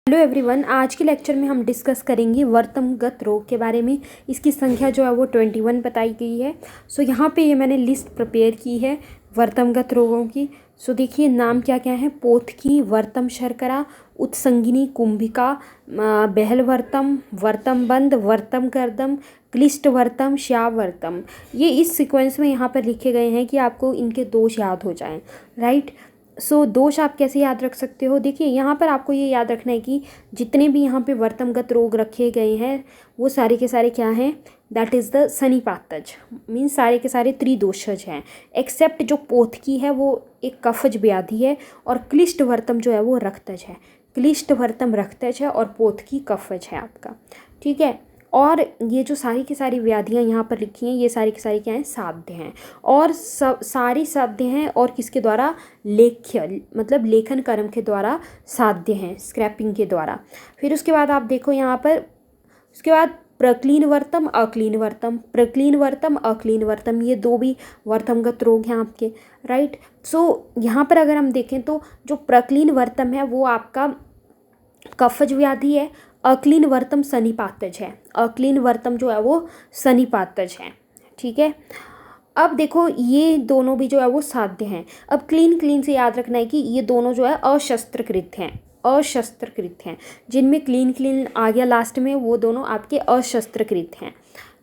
Hello everyone, आज के lecture में हम डिस्कस करेंगे वर्तमगत रोग के बारे में। इसकी संख्या जो है वो 21 बताई गई है। सो यहाँ पे ये मैंने लिस्ट प्रिपेयर की है वर्तमगत रोगों की। सो देखिए नाम क्या क्या है: पोथकी, वर्तम शर्करा, उत्संगिनी, कुंभिका, बहलवर्तम, वर्तमबंध, वर्तम कर्दम, क्लिष्टवर्तम, श्यावर्तम। ये इस सीक्वेंस में यहाँ पर लिखे गए हैं कि आपको इनके दोष याद हो जाएं, राइट। सो दोष आप कैसे याद रख सकते हो? देखिए यहाँ पर आपको ये याद रखना है कि जितने भी यहाँ पे वर्तमगत रोग रखे गए हैं वो सारे के सारे क्या हैं? दैट इज़ द सनिपातज, मीन्स सारे के सारे त्रिदोषज हैं। एक्सेप्ट जो पोथकी है वो एक कफज व्याधि है और क्लिष्टवर्तम जो है वो रक्तज है। क्लिष्टवर्तम रक्तज है और पोथकी कफज है आपका, ठीक है। और ये जो सारी की सारी व्याधियाँ यहाँ पर लिखी हैं ये सारी की सारी क्या हैं? साध्य हैं। और सब सारी साध्य हैं और किसके द्वारा? लेख्य, मतलब लेखन कर्म के द्वारा साध्य हैं, स्क्रैपिंग के द्वारा। फिर उसके बाद आप देखो यहाँ पर, उसके बाद प्रक्लीन वर्तम, अक्लीन वर्तम, प्रक्लीन वर्तम, अक्लीन वर्तम, ये दो भी वर्तमगत रोग हैं आपके, राइट। सो यहाँ पर अगर हम देखें तो जो प्रक्लीन वर्तम है वो आपका कफज व्याधि है। अक्लीन वर्तम सनिपातज है। अक्लीन वर्तम जो है वो सनिपातज है, ठीक है। अब देखो ये दोनों भी जो है वो साध्य हैं। अब क्लीन से याद रखना है कि ये दोनों जो है अशस्त्रकृत हैं, अशस्त्रकृत हैं। जिनमें क्लीन आ गया लास्ट में वो दोनों आपके अशस्त्रकृत हैं,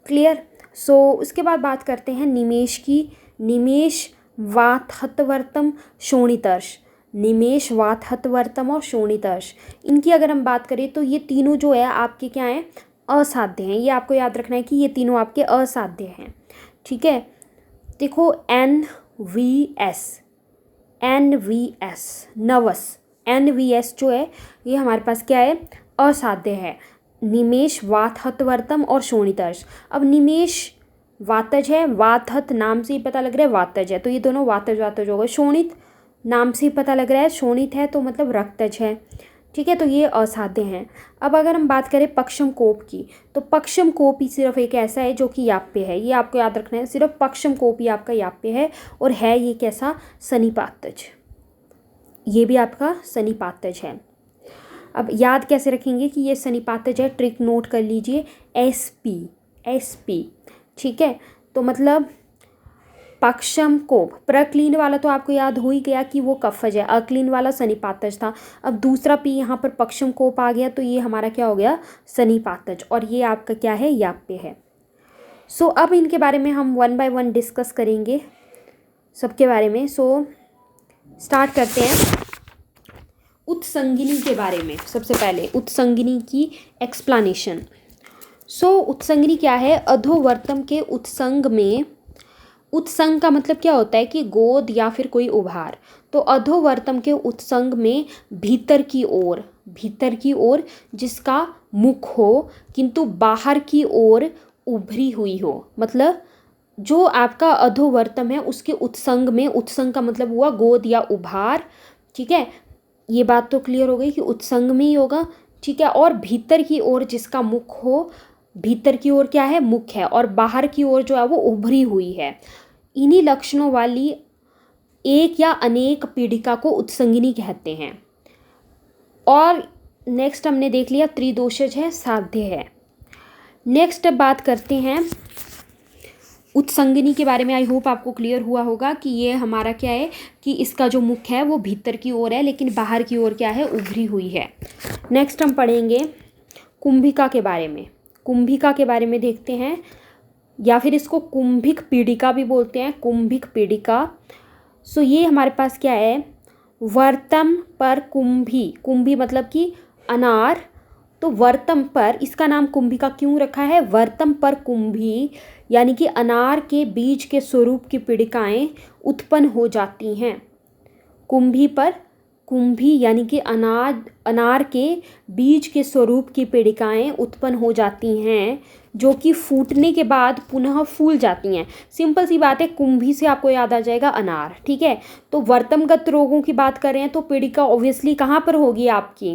क्लियर। सो उसके बाद बात करते हैं निमेश की। निमेश, वातहतवर्तम, शोणितर्ष। निमेश, वातहतवर्तम और शोणितर्ष, इनकी अगर हम बात करें तो ये तीनों जो है आपके क्या हैं? असाध्य हैं। ये आपको याद रखना है कि ये तीनों आपके असाध्य हैं, ठीक है। देखो NVS, नवस, NVS जो है ये हमारे पास क्या है? असाध्य है। निमेश, वातहतवर्तम और शोणितर्ष। अब निमेश वातज है, वातहत नाम से ही पता लग रहा है वातज है, तो ये दोनों वातज हो गए। शोणित नाम से ही पता लग रहा है शोणित है, तो मतलब रक्तज है, ठीक है। तो ये असाध्य हैं। अब अगर हम बात करें पक्षम कोप की, तो पक्षम कोप ही सिर्फ एक ऐसा है जो कि याप्य है। ये आपको याद रखना है, सिर्फ पक्षम कोप ही आपका याप्य है और है ये कैसा? सनिपातज। ये भी आपका सनिपातज है। अब याद कैसे रखेंगे कि ये सनिपातज है? ट्रिक नोट कर लीजिए, SP, ठीक है। तो मतलब पक्षम कोप, प्रक्लीन वाला तो आपको याद हो ही गया कि वो कफज है, अक्लीन वाला सनिपातज था। अब दूसरा P यहाँ पर पक्षम कोप आ गया तो ये हमारा क्या हो गया? सनिपातज, और ये आपका क्या है? याप्य है। सो अब इनके बारे में हम 1 बाय 1 डिस्कस करेंगे सबके बारे में। सो स्टार्ट करते हैं उत्संगिनी के बारे में। सबसे पहले उत्संगिनी की एक्सप्लेनेशन। सो उत्संगिनी क्या है? अधोवर्तम के उत्संग में, उत्संग का मतलब क्या होता है कि गोद या फिर कोई उभार। तो अधोवर्तम के उत्संग में भीतर की ओर जिसका मुख हो किंतु बाहर की ओर उभरी हुई हो, मतलब जो आपका अधोवर्तम है उसके उत्संग में, उत्संग का मतलब हुआ गोद या उभार, ठीक है। ये बात तो क्लियर हो गई कि उत्संग में ही होगा, ठीक है। और भीतर की ओर जिसका मुख हो, भीतर की ओर क्या है? मुख है, और बाहर की ओर जो है वो उभरी हुई है। इन्हीं लक्षणों वाली एक या अनेक पीड़िका को उत्संगिनी कहते हैं। और नेक्स्ट हमने देख लिया त्रिदोषज है, साध्य है। नेक्स्ट बात करते हैं उत्संगिनी के बारे में। आई होप आपको क्लियर हुआ होगा कि ये हमारा क्या है कि इसका जो मुख है वो भीतर की ओर है लेकिन बाहर की ओर क्या है? उभरी हुई है। नेक्स्ट हम पढ़ेंगे कुंभिका के बारे में। कुंभिका के बारे में देखते हैं, या फिर इसको कुंभिक पीड़िका भी बोलते हैं, कुंभिक पीड़िका। सो ये हमारे पास क्या है? वर्तम पर कुंभी मतलब कि अनार, तो वर्तम पर, इसका नाम कुंभिका क्यों रखा है? वर्तम पर कुंभी यानी कि अनार के बीज के स्वरूप की पीड़िकाएं उत्पन्न हो जाती हैं। कुंभी पर कुंभी यानी कि अनार के बीज के स्वरूप की पीड़िकाएं उत्पन्न हो जाती हैं जो कि फूटने के बाद पुनः फूल जाती हैं। सिंपल सी बात है, कुंभी से आपको याद आ जाएगा अनार, ठीक है। तो वर्तमगत रोगों की बात कर रहे हैं तो पीड़िका ऑब्वियसली कहाँ पर होगी? आपकी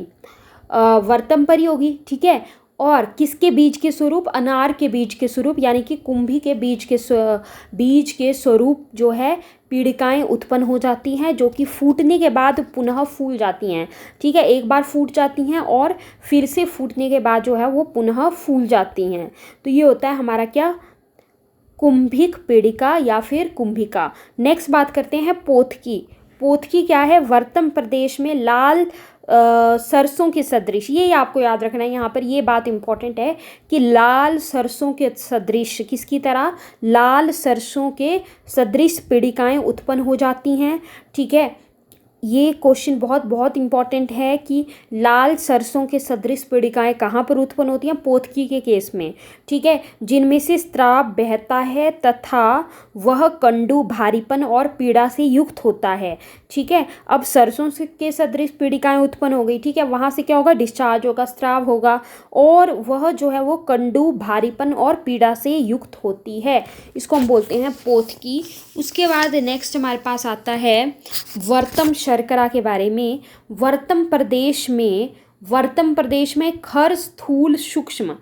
वर्तम पर ही होगी, ठीक है। और किसके बीज के स्वरूप, अनार के बीज के स्वरूप, यानी कि कुंभी के बीज के स्वरूप जो है पीड़िकाएं उत्पन्न हो जाती हैं, जो कि फूटने के बाद पुनः फूल जाती हैं। ठीक है, एक बार फूट जाती हैं और फिर से फूटने के बाद जो है वो पुनः फूल जाती हैं। तो ये होता है हमारा क्या, कुंभिक पीड़िका या फिर कुंभिका। नेक्स्ट बात करते हैं पोथकी। पोथकी क्या है, वर्तम प्रदेश में लाल सरसों के सदृश, ये आपको याद रखना है यहाँ पर, ये बात इंपॉर्टेंट है कि लाल सरसों के सदृश, किसकी तरह, लाल सरसों के सदृश पीड़िकाएं उत्पन्न हो जाती हैं। ठीक है, ये क्वेश्चन बहुत बहुत इंपॉर्टेंट है कि लाल सरसों के सदृश पीड़िकाएं कहाँ पर उत्पन्न होती हैं, पोथकी के केस में। ठीक है, जिनमें से स्राव बहता है तथा वह कंडू भारीपन और पीड़ा से युक्त होता है। ठीक है, अब सरसों के सदृश पीड़िकाएं उत्पन्न हो गई। ठीक है, वहाँ से क्या होगा, डिस्चार्ज होगा, स्राव होगा और वह जो है वो कंडू भारीपन और पीड़ा से युक्त होती है। इसको हम बोलते हैं पोथकी। उसके बाद नेक्स्ट हमारे पास आता है वर्तम शर्करा के बारे में। वर्तम प्रदेश में खर, स्थूल, सूक्ष्म,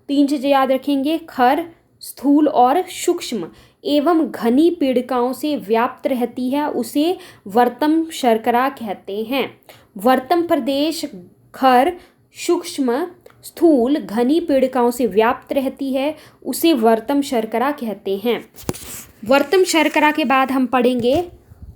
3 चीज़ें याद रखेंगे, खर, स्थूल और सूक्ष्म एवं घनी पीड़िकाओं से व्याप्त रहती है, उसे वर्तम शर्करा कहते हैं। वर्तम प्रदेश खर, सूक्ष्म, स्थूल, घनी पीड़िकाओं से व्याप्त रहती है, उसे वर्तम शर्करा कहते हैं। वर्तम शर्करा के बाद हम पढ़ेंगे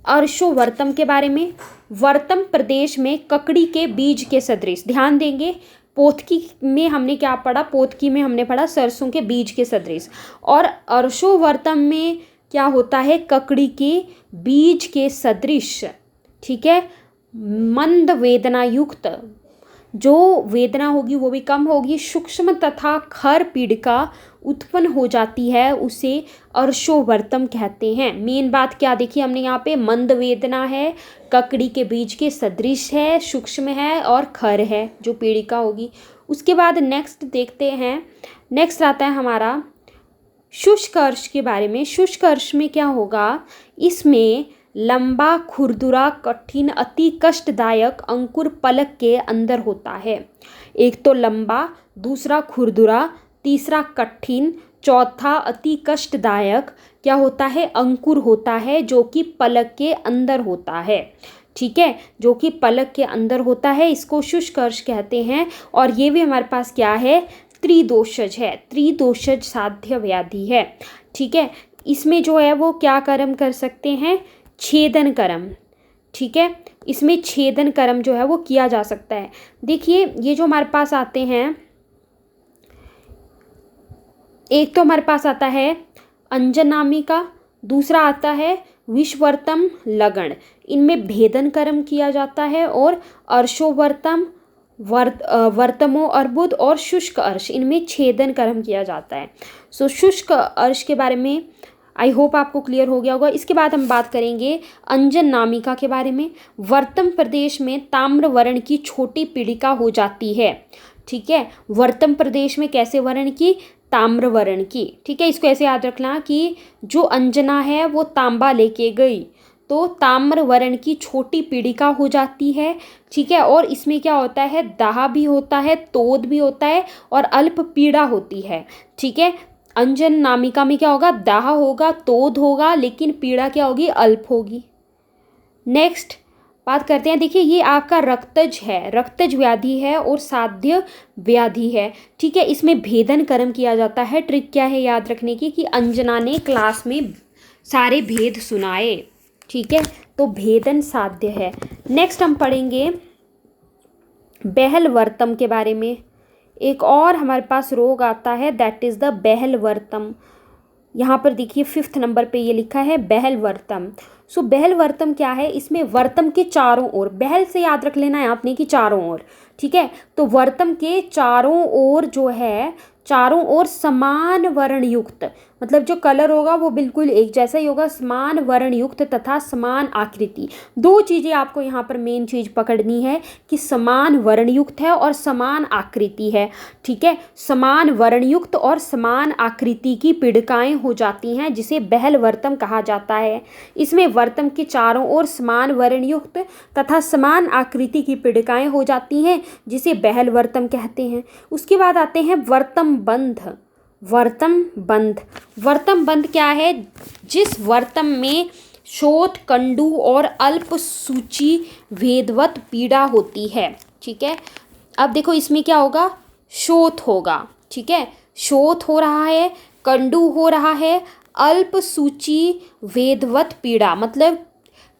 अर्शोवर्तम के बारे में। वर्तम प्रदेश में ककड़ी के बीज के सदृश, ध्यान देंगे, पोथकी में हमने क्या पढ़ा, पोथकी में हमने पढ़ा सरसों के बीज के सदृश, और अर्शोवर्तम में क्या होता है, ककड़ी के बीज के सदृश। ठीक है, मंद वेदना युक्त, जो वेदना होगी वो भी कम होगी, सूक्ष्म तथा खर पीड़िका उत्पन्न हो जाती है, उसे अर्शोवर्तम कहते हैं। मेन बात क्या देखी हमने यहाँ पे, मंद वेदना है, ककड़ी के बीज के सदृश है, सूक्ष्म है और खर है जो पीड़िका होगी। उसके बाद नेक्स्ट देखते हैं, नेक्स्ट आता है हमारा शुष्क अर्श के बारे में। शुष्क अर्श में क्या होगा, इसमें लंबा, खुरदुरा, कठिन, अति कष्टदायक अंकुर पलक के अंदर होता है। एक तो लंबा, दूसरा खुरदुरा, तीसरा कठिन, चौथा अति कष्टदायक क्या होता है, अंकुर होता है, जो कि पलक के अंदर होता है। ठीक है, जो कि पलक के अंदर होता है, इसको शुष्क अर्श कहते हैं। और ये भी हमारे पास क्या है, त्रिदोषज है, त्रिदोषज साध्य व्याधि है। ठीक है, इसमें जो है वो क्या कर्म कर सकते हैं, छेदन कर्म। ठीक है, इसमें छेदन कर्म जो है वो किया जा सकता है। देखिए ये जो हमारे पास आते हैं, एक तो हमारे पास आता है अंजन नामिका, दूसरा आता है विषवर्तम लगण, इनमें भेदन कर्म किया जाता है। और अर्शोवर्तम, वर्तमो अर्बुद और शुष्क अर्श, इनमें छेदन कर्म किया जाता है। सो शुष्क अर्श के बारे में आई होप आपको क्लियर हो गया होगा। इसके बाद हम बात करेंगे अंजन नामिका के बारे में। वर्तम प्रदेश में ताम्र वर्ण की छोटी पीड़िका हो जाती है। ठीक है, वर्तम प्रदेश में कैसे वर्ण की, ताम्र वर्ण की। ठीक है, इसको ऐसे याद रखना कि जो अंजना है वो तांबा लेके गई, तो ताम्र वर्ण की छोटी पीड़िका हो जाती है। ठीक है, और इसमें क्या होता है, दाह भी होता है, तोद भी होता है और अल्प पीड़ा होती है। ठीक है, अंजन नामिका में क्या होगा, दाह होगा, तोद होगा, लेकिन पीड़ा क्या होगी, अल्प होगी। नेक्स्ट बात करते हैं, देखिए ये आपका रक्तज है, रक्तज व्याधि है और साध्य व्याधि है। ठीक है, इसमें भेदन कर्म किया जाता है। ट्रिक क्या है याद रखने की, कि अंजना ने क्लास में सारे भेद सुनाए। ठीक है, तो भेदन साध्य है। नेक्स्ट हम पढ़ेंगे बेहलवर्तम के बारे में। एक और हमारे पास रोग आता है, दैट इज़ द बेहलवर्तम। यहाँ पर देखिए 5th नंबर पे ये लिखा है बेहलवर्तम। सो बेहलवर्तम क्या है, इसमें वर्तम के चारों ओर, बेहल से याद रख लेना है आपने कि चारों ओर। ठीक है, तो वर्तम के चारों ओर जो है, चारों ओर समान वर्ण युक्त, मतलब जो कलर होगा वो बिल्कुल एक जैसा ही होगा, समान वर्णयुक्त तथा समान आकृति। दो चीज़ें आपको यहाँ पर मेन चीज़ पकड़नी है कि समान वर्णयुक्त है और समान आकृति है। ठीक है, समान वर्णयुक्त और समान आकृति की पीड़िकाएँ हो जाती हैं जिसे बहल वर्तम कहा जाता है। इसमें वर्तम के चारों ओर समान वर्णयुक्त तथा समान आकृति की पीड़िकाएँ हो जाती हैं जिसे बहल वर्तम कहते हैं। उसके बाद आते हैं वर्तम बंध। वर्तम बंध, वर्तम बंध क्या है? जिस वर्तम में शोथ, कंडू और अल्प सूची भेदवत पीड़ा होती है। ठीक है, अब देखो इसमें क्या होगा? शोथ होगा। ठीक है, शोथ हो रहा है, कंडू हो रहा है, अल्प सूची भेदवत पीड़ा मतलब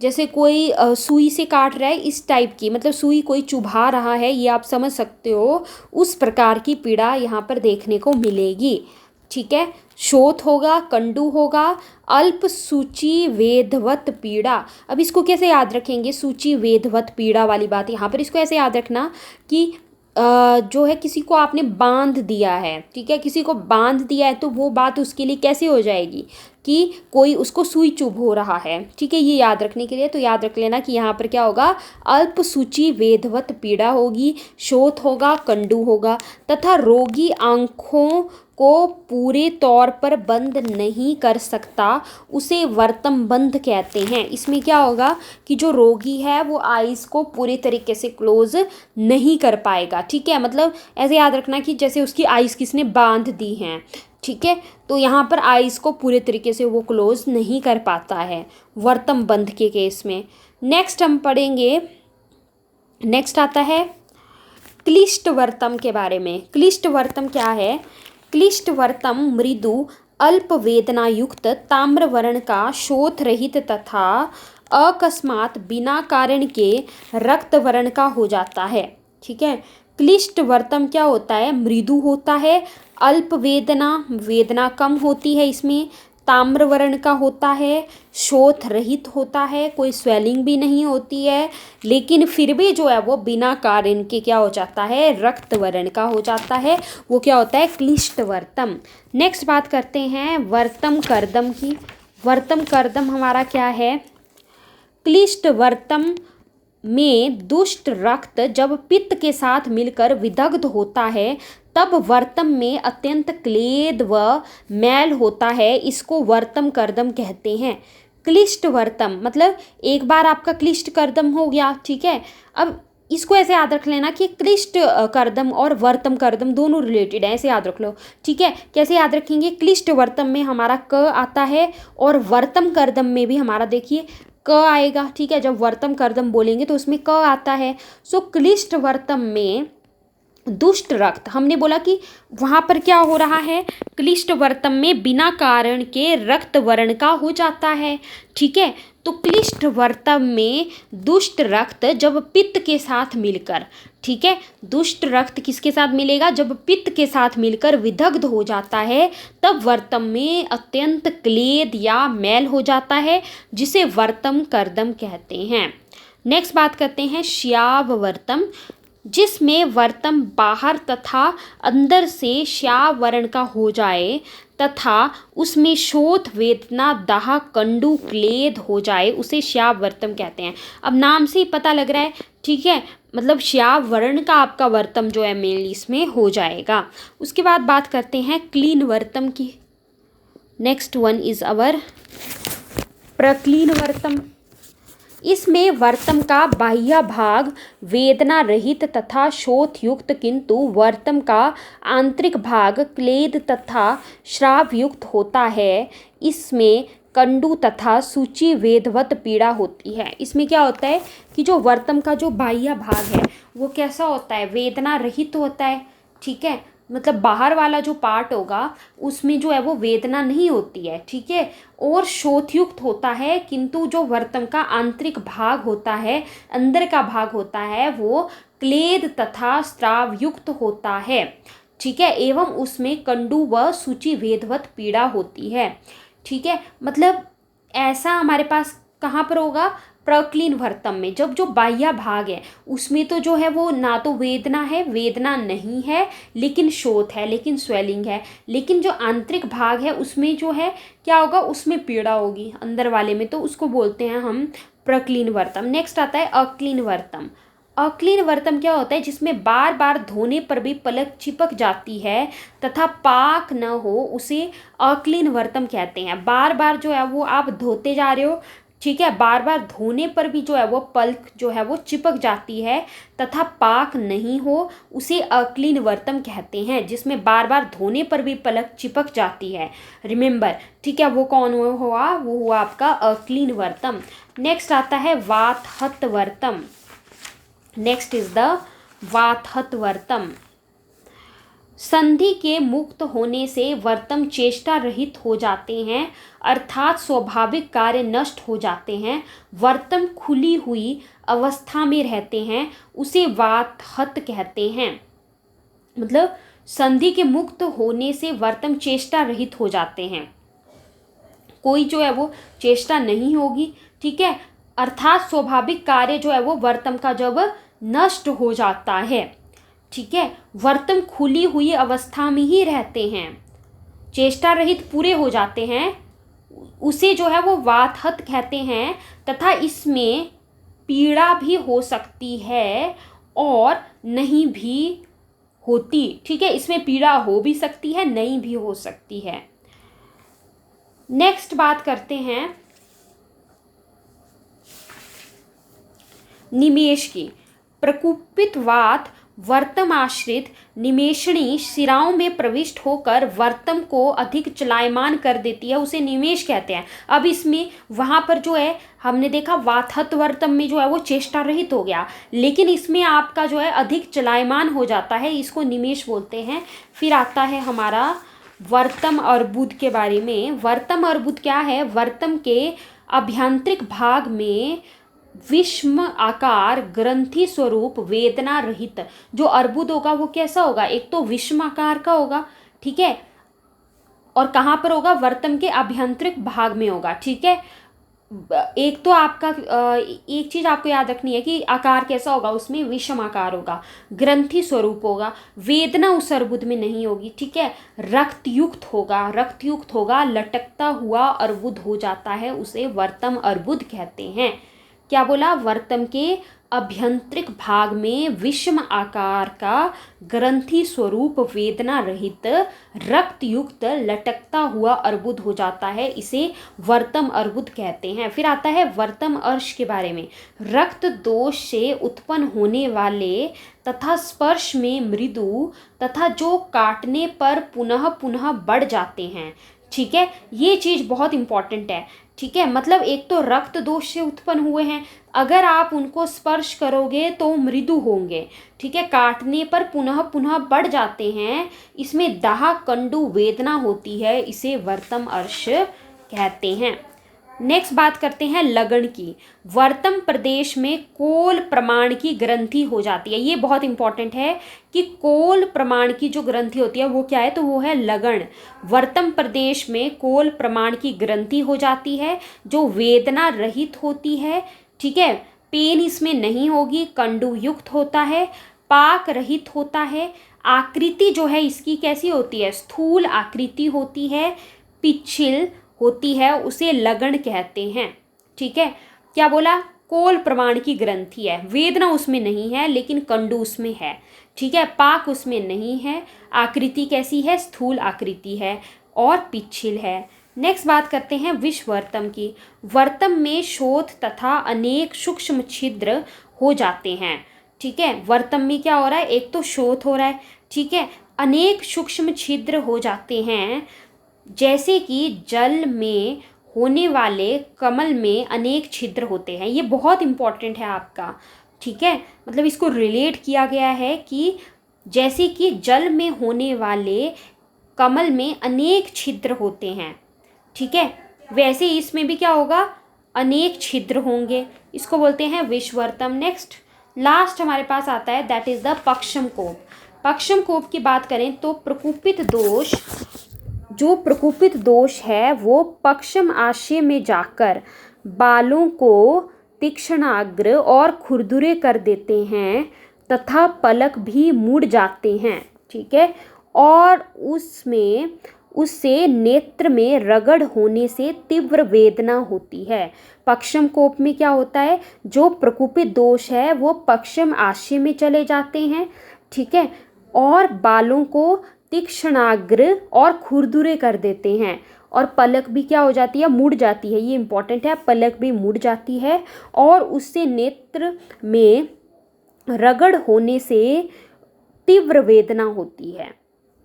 जैसे कोई सुई से काट रहा है इस टाइप की, मतलब सुई कोई चुभा रहा है, ये आप समझ सकते हो, उस प्रकार की पीड़ा यहाँ पर देखने को मिलेगी। ठीक है, शोथ होगा, कंडू होगा, अल्प सूची वेदवत पीड़ा। अब इसको कैसे याद रखेंगे? सूची वेदवत पीड़ा वाली बात यहाँ पर इसको ऐसे याद रखना कि जो है किसी को आपने बांध दिया है। ठीक है, किसी को बांध दिया है तो वो बात उसके लिए कैसे हो जाएगी कि कोई उसको सुई चुभ हो रहा है। ठीक है, ये याद रखने के लिए तो याद रख लेना कि यहाँ पर क्या होगा? अल्प सूची वेदवत पीड़ा होगी, शोथ होगा, कंडू होगा तथा रोगी आँखों को पूरे तौर पर बंद नहीं कर सकता, उसे वर्तम बंध कहते हैं। इसमें क्या होगा कि जो रोगी है वो आइज़ को पूरे तरीके से क्लोज नहीं कर पाएगा। ठीक है, मतलब ऐसे याद रखना कि जैसे उसकी आइज़ किसने बांध दी हैं। ठीक है, तो यहाँ पर आइज़ को पूरे तरीके से वो क्लोज नहीं कर पाता है वर्तम बंध के केस में। नेक्स्ट हम पढ़ेंगे, नेक्स्ट आता है क्लिष्ट वर्तम के बारे में। क्लिष्ट वर्तम क्या है? क्लिष्ट वर्तम मृदु अल्प वेदना युक्त ताम्र वर्ण का शोथ रहित तथा अकस्मात बिना कारण के रक्त वर्ण का हो जाता है। ठीक है, क्लिष्ट वर्तम क्या होता है? मृदु होता है, अल्प वेदना, वेदना कम होती है इसमें, ताम्र वर्ण का होता है, शोथ रहित होता है, कोई स्वेलिंग भी नहीं होती है, लेकिन फिर भी जो है वो बिना कारण के क्या हो जाता है? रक्त वर्ण का हो जाता है। वो क्या होता है? क्लिष्ट वर्तम। नेक्स्ट बात करते हैं वर्तम कर्दम की। वर्तम कर्दम हमारा क्या है? क्लिष्ट वर्तम में दुष्ट रक्त जब पित्त के साथ मिलकर विदग्ध होता है तब वर्तम में अत्यंत क्लेद व मैल होता है। इसको वर्तम कर्दम कहते हैं। क्लिष्ट वर्तम मतलब एक बार आपका क्लिष्ट कर्दम हो गया। ठीक है, अब इसको ऐसे याद रख लेना कि क्लिष्ट कर्दम और वर्तम कर्दम दोनों रिलेटेड हैं, ऐसे याद रख लो। ठीक है, कैसे याद रखेंगे? क्लिष्ट वर्तम में हमारा क आता है और वर्तम कर्दम में भी हमारा देखिए क आएगा। ठीक है, जब वर्तम कर्दम बोलेंगे तो उसमें क आता है। सो क्लिष्ट वर्तम में दुष्ट रक्त, हमने बोला कि वहाँ पर क्या हो रहा है? क्लिष्ट वर्तम में बिना कारण के रक्त वर्ण का हो जाता है। ठीक है, तो क्लिष्ट वर्तम में दुष्ट रक्त जब पित्त के साथ मिलकर, ठीक है, दुष्ट रक्त किसके साथ मिलेगा? जब पित्त के साथ मिलकर विदग्ध हो जाता है तब वर्तम में अत्यंत क्लेद या मैल हो जाता है, जिसे वर्तम कर्दम कहते हैं। नेक्स्ट बात करते हैं श्याव वर्तम, जिसमें वर्तम बाहर तथा अंदर से श्याव वर्ण का हो जाए तथा उसमें शोथ, वेदना, दाह, कंडू, क्लेद हो जाए, उसे श्याव वर्तम कहते हैं। अब नाम से ही पता लग रहा है, ठीक है, मतलब श्याव वर्ण का आपका वर्तम जो है मेनली इसमें हो जाएगा। उसके बाद बात करते हैं क्लीन वर्तम की। नेक्स्ट वन इज अवर प्रक्लीन वर्तम। इसमें वर्तम का बाह्य भाग वेदना रहित तथा शोथ युक्त, किंतु वर्तम का आंतरिक भाग क्लेद तथा श्राव युक्त होता है। इसमें कंडू तथा सूची वेदवत पीड़ा होती है। इसमें क्या होता है कि जो वर्तम का जो बाह्य भाग है वो कैसा होता है? वेदना रहित होता है। ठीक है, मतलब बाहर वाला जो पार्ट होगा उसमें जो है वो वेदना नहीं होती है। ठीक है, और शोथयुक्त होता है, किंतु जो वर्तम का आंतरिक भाग होता है, अंदर का भाग होता है, वो क्लेद तथा स्राव युक्त होता है। ठीक है, एवं उसमें कंडू व सूची वेदवत पीड़ा होती है। ठीक है, मतलब ऐसा हमारे पास कहाँ पर होगा? प्रक्लीन वर्तम में जब जो बाह्य भाग है उसमें तो जो है वो ना तो वेदना है, वेदना नहीं है, लेकिन शोथ है, लेकिन स्वेलिंग है, लेकिन जो आंतरिक भाग है उसमें जो है क्या होगा, उसमें पीड़ा होगी अंदर वाले में, तो उसको बोलते हैं हम प्रक्लीन वर्तम। नेक्स्ट आता है अक्लीन वर्तम। अक्लीन वर्तम क्या होता है, जिसमें बार बार धोने पर भी पलक चिपक जाती है तथा पाक न हो, उसे अक्लीन वर्तम कहते हैं। बार बार जो है वो आप धोते जा रहे हो, ठीक है, बार बार धोने पर भी जो है वो पलक जो है वो चिपक जाती है तथा पाक नहीं हो, उसे अक्लीन वर्तम कहते हैं। जिसमें बार बार धोने पर भी पलक चिपक जाती है, रिमेंबर, ठीक है, वो कौन हुआ, वो हुआ आपका अक्लीन वर्तम। नेक्स्ट आता है वातहत वर्तम। नेक्स्ट इज द वातहत वर्तम। संधि के मुक्त होने से वर्तम चेष्टा रहित हो जाते हैं, अर्थात स्वाभाविक कार्य नष्ट हो जाते हैं, वर्तम खुली हुई अवस्था में रहते हैं, उसे वातहत कहते हैं। मतलब संधि के मुक्त होने से वर्तम चेष्टा रहित हो जाते हैं, कोई जो है वो चेष्टा नहीं होगी, ठीक है, अर्थात स्वाभाविक कार्य जो है वो वर्तम का जब नष्ट हो जाता है, ठीक है, वर्तम खुली हुई अवस्था में ही रहते हैं, चेष्टा रहित पूरे हो जाते हैं, उसे जो है वो वातहत कहते हैं। तथा इसमें पीड़ा भी हो सकती है और नहीं भी होती, ठीक है, इसमें पीड़ा हो भी सकती है, नहीं भी हो सकती है। नेक्स्ट बात करते हैं निमेष की। प्रकुपित वात वर्तम आश्रित निमेषणी शिराओं में प्रविष्ट होकर वर्तम को अधिक चलायमान कर देती है, उसे निमेष कहते हैं। अब इसमें वहाँ पर जो है हमने देखा वातहत वर्तम में जो है वो चेष्टा रहित हो गया, लेकिन इसमें आपका जो है अधिक चलायमान हो जाता है, इसको निमेष बोलते हैं। फिर आता है हमारा वर्तम अर्बुद के बारे में। वर्तम अर्बुद क्या है, वर्तम के अभ्यंतरिक भाग में विषम आकार ग्रंथि स्वरूप वेदना रहित जो अर्बुद होगा वो कैसा होगा, एक तो विषम आकार का होगा, ठीक है, और कहाँ पर होगा, वर्तम के अभ्यंतरिक भाग में होगा, ठीक है। एक तो आपका एक चीज आपको याद रखनी है कि आकार कैसा होगा, उसमें विषम आकार होगा, ग्रंथि स्वरूप होगा, वेदना उस अर्बुद में नहीं होगी, ठीक है, रक्तयुक्त होगा, रक्तयुक्त होगा, लटकता हुआ अर्बुद हो जाता है, उसे वर्तम अर्बुद कहते हैं। क्या बोला, वर्तम के अभ्यंतरिक भाग में विषम आकार का ग्रंथि स्वरूप वेदना रहित रक्तयुक्त लटकता हुआ अर्बुद हो जाता है, इसे वर्तम अर्बुद कहते हैं। फिर आता है वर्तम अर्श के बारे में। रक्त दोष से उत्पन्न होने वाले तथा स्पर्श में मृदु तथा जो काटने पर पुनः पुनः बढ़ जाते हैं, ठीक है, ये चीज बहुत इंपॉर्टेंट है, ठीक है, मतलब एक तो रक्त दोष से उत्पन्न हुए हैं, अगर आप उनको स्पर्श करोगे तो मृदु होंगे, ठीक है, काटने पर पुनः पुनः बढ़ जाते हैं, इसमें दाह कंडु वेदना होती है, इसे वर्तम अर्श कहते हैं। नेक्स्ट बात करते हैं लगन की। वर्तम प्रदेश में कोल प्रमाण की ग्रंथि हो जाती है, ये बहुत इंपॉर्टेंट है कि कोल प्रमाण की जो ग्रंथि होती है वो क्या है, तो वो है लगन। वर्तम प्रदेश में कोल प्रमाण की ग्रंथि हो जाती है जो वेदना रहित होती है, ठीक है, पेन इसमें नहीं होगी, कंडु युक्त होता है, पाक रहित होता है, आकृति जो है इसकी कैसी होती है, स्थूल आकृति होती है, पिछिल होती है, उसे लगन कहते हैं, ठीक है। क्या बोला, कोल प्रमाण की ग्रंथि है, वेदना उसमें नहीं है लेकिन कंडू उसमें है, ठीक है, पाक उसमें नहीं है, आकृति कैसी है, स्थूल आकृति है और पिछिल है। नेक्स्ट बात करते हैं विषवर्तम की। वर्तम में शोथ तथा अनेक सूक्ष्म छिद्र हो जाते हैं, ठीक है, वर्तम में क्या हो रहा है, एक तो शोथ हो रहा है, ठीक है, अनेक सूक्ष्म छिद्र हो जाते हैं, जैसे कि जल में होने वाले कमल में अनेक छिद्र होते हैं, ये बहुत इंपॉर्टेंट है आपका, ठीक है, मतलब इसको रिलेट किया गया है कि जैसे कि जल में होने वाले कमल में अनेक छिद्र होते हैं, ठीक है, वैसे इसमें भी क्या होगा, अनेक छिद्र होंगे, इसको बोलते हैं विषवर्तम। नेक्स्ट लास्ट हमारे पास आता है दैट इज द पक्षम कोप। पक्षम कोप की बात करें तो प्रकुपित दोष, जो प्रकुपित दोष है वो पक्षम आशय में जाकर बालों को तीक्ष्णाग्र और खुरदुरे कर देते हैं तथा पलक भी मुड़ जाते हैं। ठीक है, और उससे नेत्र में रगड़ होने से तीव्र वेदना होती है। पक्षम कोप में क्या होता है, जो प्रकुपित दोष है वो पक्षम आशय में चले जाते हैं। ठीक है, और बालों को तीक्ष्णाग्र और खुरदुरे कर देते हैं, और पलक भी क्या हो जाती है, मुड़ जाती है। ये इंपॉर्टेंट है, पलक भी मुड़ जाती है और उससे नेत्र में रगड़ होने से तीव्र वेदना होती है।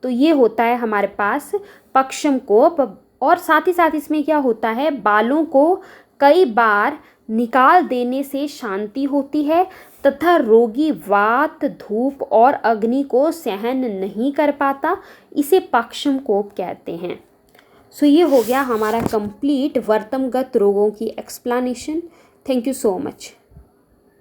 तो ये होता है हमारे पास पक्षम कोप। और साथ ही साथ इसमें क्या होता है, बालों को कई बार निकाल देने से शांति होती है तथा रोगी वात, धूप और अग्नि को सहन नहीं कर पाता। इसे पक्षम कोप कहते हैं। सो ये हो गया हमारा कंप्लीट वर्तमगत रोगों की explanation. Thank you so much.